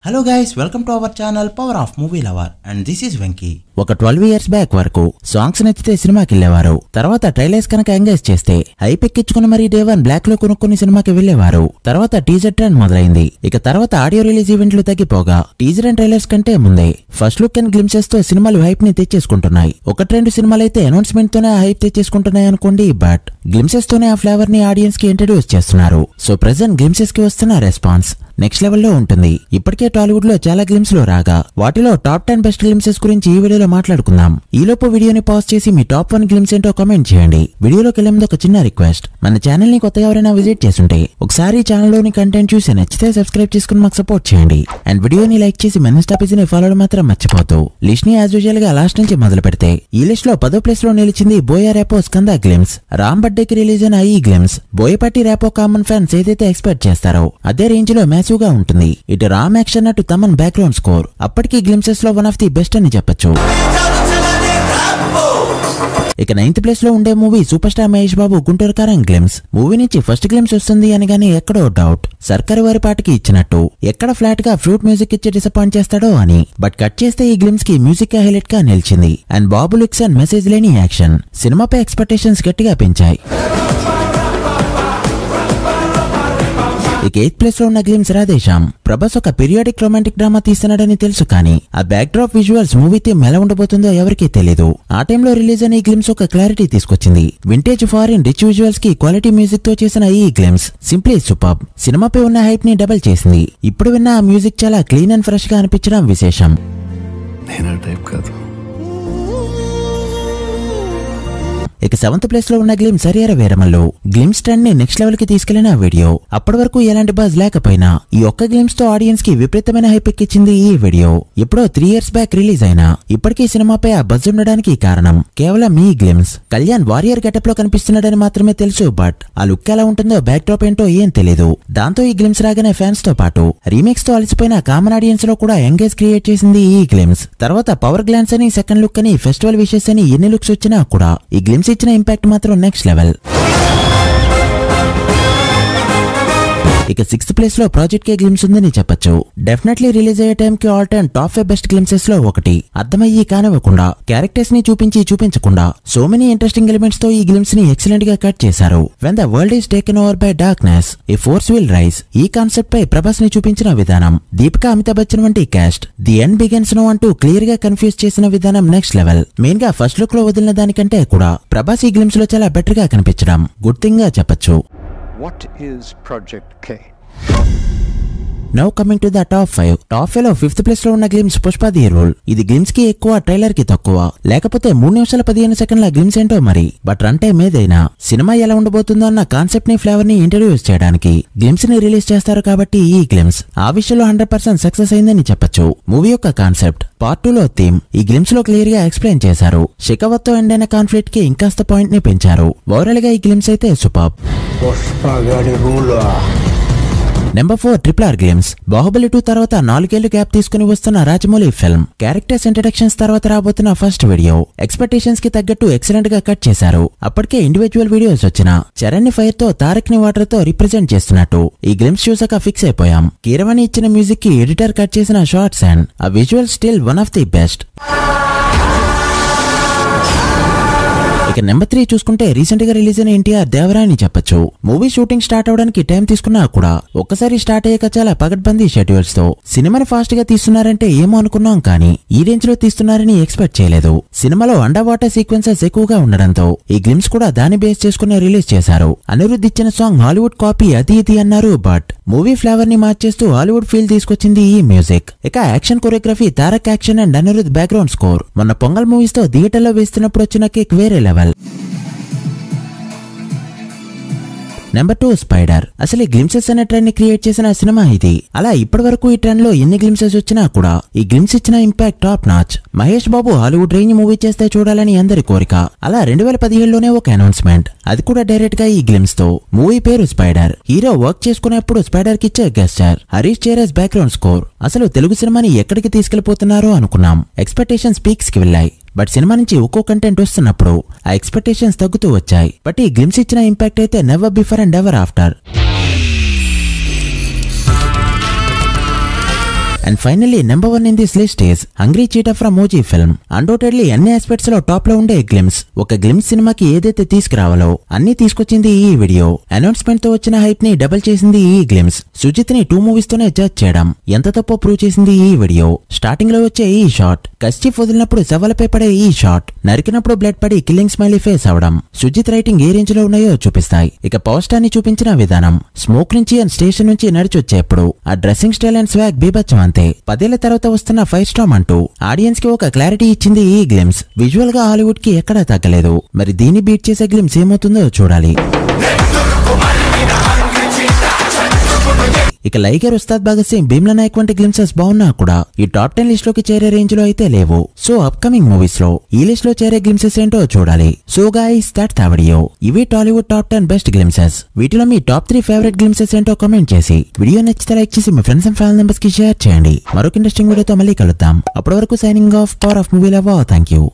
Hello guys, welcome to our channel power of movie lover and this is Venky. ఒక 12 years back వరకు songs నచ్చితే సినిమాకి వెళ్లేవారు. తర్వాత ట్రైలర్స్ కనుక ఎంగేజ్ చేస్తే హైప్ ఎక్కించుకుని మరి డే 1 బ్లాక్ లో కొనుక్కుని సినిమాకి వెళ్లేవారు. తర్వాత టీజర్ ట్రెండ్ మొదలైంది. ఇక తర్వాత ఆడియో రిలీజ్ ఈవెంట్లు తగ్గిపోగా టీజర్ అండ్ ట్రైలర్స్ కంటే ముందే ఫస్ట్ లుక్ అండ్ గ్లిమ్సెస్ తో సినిమాలు హైప్ ని తెచ్చేసుకుంటున్నాయి. ఒక ట్రెండ్ సినిమాలు అయితే అనౌన్స్మెంట్ తోనే హైప్ తెచ్చేసుకుంటున్నాయి అనుకోండి, బట్ గ్లిమ్సెస్ తోనే ఆ ఫ్లేవర్ ని ఆడియన్స్ కి ఇంట్రడ్యూస్ చేస్తున్నారు. సో ప్రెజెంట్ గ్లిమ్సెస్ కి వస్తున్న రెస్పాన్స్ నెక్స్ట్ లెవెల్లో ఉంటుంది. ఇప్పటికే టాలీవుడ్ లో చాలా గ్లిమ్స్ లో రాగా వాటిలో టాప్ 10 బెస్ట్ గ్లిమ్సెస్ గురించి ఈ వీడియోలో మాట్లాడుకుందాం. ఈలోపు వీడియోని పాజ్ చేసి మీ టాప్ 1 గ్లిమ్స్ ఏంటో కామెంట్ చేయండి. వీడియోలోకి వెళ్లే ముందు ఒక చిన్న రిక్వెస్ట్, మన ఛానల్ ని కొత్తగా ఎవరైనా విజిట్ చేస్తుంటే ఒకసారి ఛానల్ లోని కంటెంట్ చూసి నచ్చితే సబ్స్క్రైబ్ చేసుకుని మాకు సపోర్ట్ చేయండి. అండ్ వీడియోని లైక్ చేసి మన ఇన్స్టా పేజ్ ని ఫాలో మాత్రం మర్చిపోతూ లిస్ట్ ని యాజ్ యూజువల్ గా లాస్ట్ నుంచి మొదలు పెడితే ఈ లిస్ట్ లో 10వ ప్లేస్ లో నిలిచింది బోయా రేపో స్కంద గ్లిమ్స్. రామ్ బర్త్డే కి రిలీజ్ అయిన ఈ గ్లిమ్స్ బోయపాటి రేపో కామన్ ఫ్యాన్స్ ఏదైతే ఎక్స్పెక్ట్ చేస్తారో అదే రేంజ్ లో మ్యాసివ్ గా ఉంటుంది. ఇటు రామ్ యాక్షన్ అటు తమన్ బ్యాక్గ్రౌండ్ స్కోర్ అప్పటికీ గ్లిమ్సెస్ లో వన్ ఆఫ్ ది బెస్ట్ అని చెప్పొచ్చు. ఇక 9th ప్లేస్ లో ఉండే movie super star Mahesh Babu Guntur కారం గ్లిమ్స్. మూవీ నుంచి ఫస్ట్ గ్లిమ్స్ వస్తుంది అని గానీ ఎక్కడో డౌట్. సర్కారు వారి పాటకి ఇచ్చినట్టు ఎక్కడ ఫ్లాట్ గా ఫ్లూట్ మ్యూజిక్ ఇచ్చి డిసప్పాయింట్ చేస్తాడో అని. బట్ కట్ చేస్తే ఈ గ్లిమ్స్ కి మ్యూజిక్ హైలైట్ గా నిలిచింది. And Babu looks and message లేని యాక్షన్ సినిమాపై ఎక్స్పెక్టేషన్స్ గట్టిగా పెంచాయి. ఇక 8th ప్లేస్ లో ఉన్న గ్లిమ్స్ రాధేశ్యామ్. ప్రభాస్ ఒక పీరియాడిక్ రొమాంటిక్ డ్రామా తీస్తున్నాడని తెలుసు, కానీ ఆ back drop visuals movie theme ఎలా ఉండబోతుందో ఎవరికీ తెలీదు. ఆ టైంలో రిలీజ్ అయిన ఈ గ్లిమ్స్ ఒక క్లారిటీ తీసుకొచ్చింది. వింటేజ్ ఫారిన్ రిచ్ విజువల్స్ కి క్వాలిటీ మ్యూజిక్ తో చేసిన ఈ గ్లిమ్స్ సింప్లీ సూపర్బ్. సినిమాపై ఉన్న హైప్ ని డబల్ చేసింది. ఇప్పుడు విన్న ఆ మ్యూజిక్ చాలా క్లీన్ అండ్ ఫ్రెష్ గా అనిపించడం విశేషం. ఇక 7th ప్లేస్ లో ఉన్న glimpse Harihara Veeramallu. Glimpse trend ని నెక్స్ట్ లెవెల్ కి తీసుకెళ్లిన వీడియో. అప్పటి వరకు ఎలాంటి బజ్ లేకపోయినా ఈ ఒక్క గ్లిమ్స్ తో ఆడియన్స్ కి విపరీతమైన హైప్ ఎక్కించింది ఈ వీడియో. ఎప్పుడో 3 years బ్యాక్ రిలీజ్ అయినా ఇప్పటికీ సినిమాపై ఆ బజ్ ఉండడానికి కారణం కేవలం ఈ గ్లిమ్స్. కళ్యాణ్ వారియర్ గెటప్ లో కనిపిస్తున్నాడని మాత్రమే తెలుసు, బట్ ఆ లుక్ ఎలా ఉంటుందో బ్యాక్ డ్రాప్ ఏంటో ఏం తెలీదు. దాంతో ఈ గ్లిమ్స్ రాగానే ఫ్యాన్స్ తో పాటు రీమేక్స్ తో అలసిపోయిన కామన్ ఆడియన్స్ లో కూడా ఎంగేజ్ క్రియేట్ చేసింది ఈ గ్లిమ్స్. తర్వాత పవర్ గ్లాన్స్ అని, సెకండ్ లుక్ అని, ఫెస్టివల్ విషెస్ అని ఎన్ని లుక్స్ వచ్చినా కూడా ఈ గ్లిమ్స్ ఇచ్చిన ఇంపాక్ట్ మాత్రం నెక్స్ట్ లెవెల్. ఇక 6th ప్లేస్ లో ప్రాజెక్ట్ కే గ్లిమ్స్ ఉందని చెప్పొచ్చు. డెఫినెట్లీ రిలీజ్ అయ్యే టైం కి all time top 5 best glimpses లో ఒకటి. అర్థమయ్యి కానివ్వకుండా, క్యారెక్టర్స్ ని చూపించకుండా సో మెనీ ఇంట్రెస్టింగ్ ఎలిమెంట్స్ తో ఈ గ్లిమ్స్ ని ఎక్సలెంట్ గా కట్ చేశారు. When the world is taken over by darkness a force will rise. ఈ కాన్సెప్ట్ పై ప్రభాస్ ని చూపించిన విధానం, దీపికా, అమితాబ్ బచ్చన్ వంటి cast the end begins no అంటూ క్లియర్ గా కన్ఫ్యూజ్ చేసిన విధానం నెక్స్ట్ లెవెల్. మెయిన్ గా ఫస్ట్ లుక్ లో వదిలిన దానికంటే కూడా ప్రభాస్ ఈ గ్లిమ్స్ లో చాలా బెటర్ గా కనిపించడం గుడ్ థింగ్ గా చెప్పొచ్చు. What is Project K? Now coming to the top 5. Top 5 లో 5th ప్లేస్ లో ఉన్న గ్లిమ్స్ పుష్ప ది రోల్. ఇది గ్లిమ్స్ కి ఎక్కువ, ట్రైలర్ కి తక్కువ. లేకపోతే 3 నిమిషాల 15 సెకండ్ల గ్లిమ్స్ ఏంటో మరి. బట్ రన్ టైం ఏదైనా సినిమా ఎలా ఉండబోతుందో అన్న కాన్సెప్ట్ ని, ఫ్లేవర్ ని ఇంట్రడ్యూస్ చేయడానికి గ్లిమ్స్ ని రిలీజ్ చేస్తారు. కాబట్టి ఈ గ్లిమ్స్ ఆ విషయంలో 100% సక్సెస్ అయిందని చెప్పొచ్చు. మూవీ యొక్క కాన్సెప్ట్, పార్ట్ 2 లో థీమ్ ఈ గ్లిమ్స్ లో క్లియర్ గా ఎక్స్ప్లెయిన్ చేశారు. షికావత్ తో ఎండ్ అయిన కాన్ఫ్లిక్ట్ కి ఇంకాస్త పాయింట్ ని పెంచారు. ఓవరాల్ గా ఈ గ్లిమ్స్ అయితే superb. Number 4 RRR glimpse. Baahubali 2 తర్వాత 4 ఏళ్లు గ్యాప్ తీసుకుని వస్తున్న రాజమౌళి ఫిల్మ్. క్యారెక్టర్స్ ఇంట్రడక్షన్స్ తర్వాత రాబోతున్న ఫస్ట్ వీడియో ఎక్స్పెక్టేషన్స్ కి తగ్గట్టు ఎక్సలెంట్ గా కట్ చేశారు. అప్పటికే ఇండివిజువల్ వీడియోస్ వచ్చిన చరణ్ ని ఫైర్ తో, తారక్ ని వాటర్ తో రిప్రజెంట్ చేస్తున్నట్టు ఈ గ్లిమ్స్ చూసాక ఫిక్స్ అయిపోయాం. కీరవాణి ఇచ్చిన మ్యూజిక్ కి ఎడిటర్ కట్ చేసిన షార్ట్స్ అండ్ ఆ visual still one of the best. ఇక నెంబర్ 3 చూసుకుంటే రీసెంట్ గా రిలీజ్ అయిన ఎన్టీఆర్ దేవరా అని చెప్పొచ్చు. మూవీ షూటింగ్ స్టార్ట్ అవడానికి టైం తీసుకున్నా కూడా ఒక్కసారి స్టార్ట్ అయ్యాక చాలా పగడ్బందీ షెడ్యూల్స్ తో సినిమాని ఫాస్ట్ గా తీస్తున్నారంటే ఏమో అనుకున్నాం, కానీ ఈ రేంజ్ లో తీస్తున్నారని ఎక్స్పెక్ట్ చేయలేదు. సినిమాలో అండర్ వాటర్ సీక్వెన్సెస్ ఎక్కువగా ఉండడంతో ఈ గ్లిమ్స్ కూడా దాన్ని బేస్ చేసుకుని రిలీజ్ చేశారు. అనిరుద్ధ్ ఇచ్చిన సాంగ్ హాలీవుడ్ కాపీ అది ఇది అన్నారు, బట్ మూవీ ఫ్లేవర్ ని మార్చేస్తూ హాలీవుడ్ ఫీల్ తీసుకొచ్చింది ఈ మ్యూజిక్. ఇక action choreography, Tarak action and Anirudh background score మొన్న పొంగల్ మూవీస్ తో థియేటర్ లో వేస్తున్నప్పుడు వచ్చిన కిక్ వేరే లెవెల్. Number 2 spider. అసలు ఈ గ్లిమ్సెస్ అనే ట్రెండ్ ని క్రియేట్ చేసిన సినిమా ఇది. అలా ఇప్పటి వరకు ఈ ట్రెండ్ లో ఎన్ని గ్లిమ్సెస్ వచ్చినా కూడా ఈ గ్లిమ్స్ ఇచ్చిన impact top notch. Mahesh Babu Hollywood range movie చేస్తే చూడాలని అందరి కోరిక. అలా 2017లోనే ఒక అనౌన్స్మెంట్, అది కూడా డైరెక్ట్ గా ఈ గ్లిమ్స్ తో. మూవీ పేరు స్పైడర్. హీరో వర్క్ చేసుకునేప్పుడు స్పైడర్ కి ఇచ్చే గెస్చర్, హరీష్ చేరస్ బ్యాక్గ్రౌండ్ స్కోర్. అసలు తెలుగు సినిమాని ఎక్కడికి తీసుకెళ్లిపోతున్నారో అనుకున్నాం. ఎక్స్పెక్టేషన్స్ పీక్స్ కి వెళ్ళాయి. బట్ సినిమా నుంచి ఒక్కో కంటెంట్ వస్తున్నప్పుడు ఆ ఎక్స్పెక్టేషన్స్ తగ్గుతూ వచ్చాయి. బట్ ఈ గ్లిమ్స్ ఇచ్చిన ఇంపాక్ట్ అయితే never before and ever after. And finally number 1 in this list is hungry చీటా from OG film. Undoubtedly అన్ని ఆస్పెక్ట్స్ లో టాప్ లో ఉండే గ్లిమ్స్. ఒక గ్లిమ్స్ సినిమాకి ఏదైతే తీసుకురావాలో అన్ని తీసుకొచ్చింది ఈ వీడియో. అనౌన్స్మెంట్ తో వచ్చిన హైప్ ని డబుల్ చేసింది ఈ గ్లిమ్స్. సుజిత్ ని 2 మూవీస్ తోనే జడ్జ్ చేయడం ఎంత తప్పో ప్రూవ్ చేసింది ఈ వీడియో. స్టార్టింగ్ లో వచ్చే ఈ షాట్, కస్టిఫ్ వదిలినప్పుడు శవాలపై పడే ఈ షాట్, నరికినప్పుడు బ్లడ్ పడి కిల్లింగ్ స్మైలీ ఫేస్ అవడం సుజిత్ రైటింగ్ ఏ రేంజ్ లో ఉన్నాయో చూపిస్తాయి. ఇక పవర్ స్టార్ ని చూపించిన విధానం, స్మోక్ నుంచి అండ్ స్టేషన్ నుంచి నడిచి వచ్చేప్పుడు ఆ డ్రెస్సింగ్ స్టైల్ అండ్ స్వాగ్ బీభత్సం అంతే. 10 ఏళ్ల తర్వాత వస్తున్న 5 స్టార్ అంటూ ఆడియన్స్ కి ఒక క్లారిటీ ఇచ్చింది ఈ గ్లిమ్స్. విజువల్ గా హాలీవుడ్ కి ఎక్కడా తగ్గలేదు. మరి దీన్ని బీట్ చేసే గ్లిమ్స్ ఏమవుతుందో చూడాలి. ఇక లైగర్, ఉస్తాద్ భగత్ సింగ్, భీమ్లా నాయక్ వంటి గ్లిమ్సెస్ బాగున్నా కూడా ఈ టాప్ 10 లిస్ట్ లోకి చేరే రేంజ్ లో అయితే లేవు. సో అప్కమింగ్ మూవీస్ లో ఈ లిస్ట్ లో చేరే గ్లిమ్సెస్ ఏంటో చూడాలి. So guys, that's the video. ఇవి టాలీవుడ్ టాప్ 10 బెస్ట్ గ్లిమ్సెస్. వీటిలో మీ టాప్ 3 ఫేవరెట్ గ్లిమ్సెస్ ఏంటో కామెంట్ చేసి, వీడియో నచ్చితే లైక్ చేసి మీ ఫ్రెండ్స్ అండ్ ఫ్యామిలీ మెంబర్స్ కి షేర్ చేయండి. మరొక ఇంట్రెస్టింగ్ వీడియోతో మళ్ళీ కలుద్దాం. అప్పటి వరకు signing off, power of movie lover. Thank you.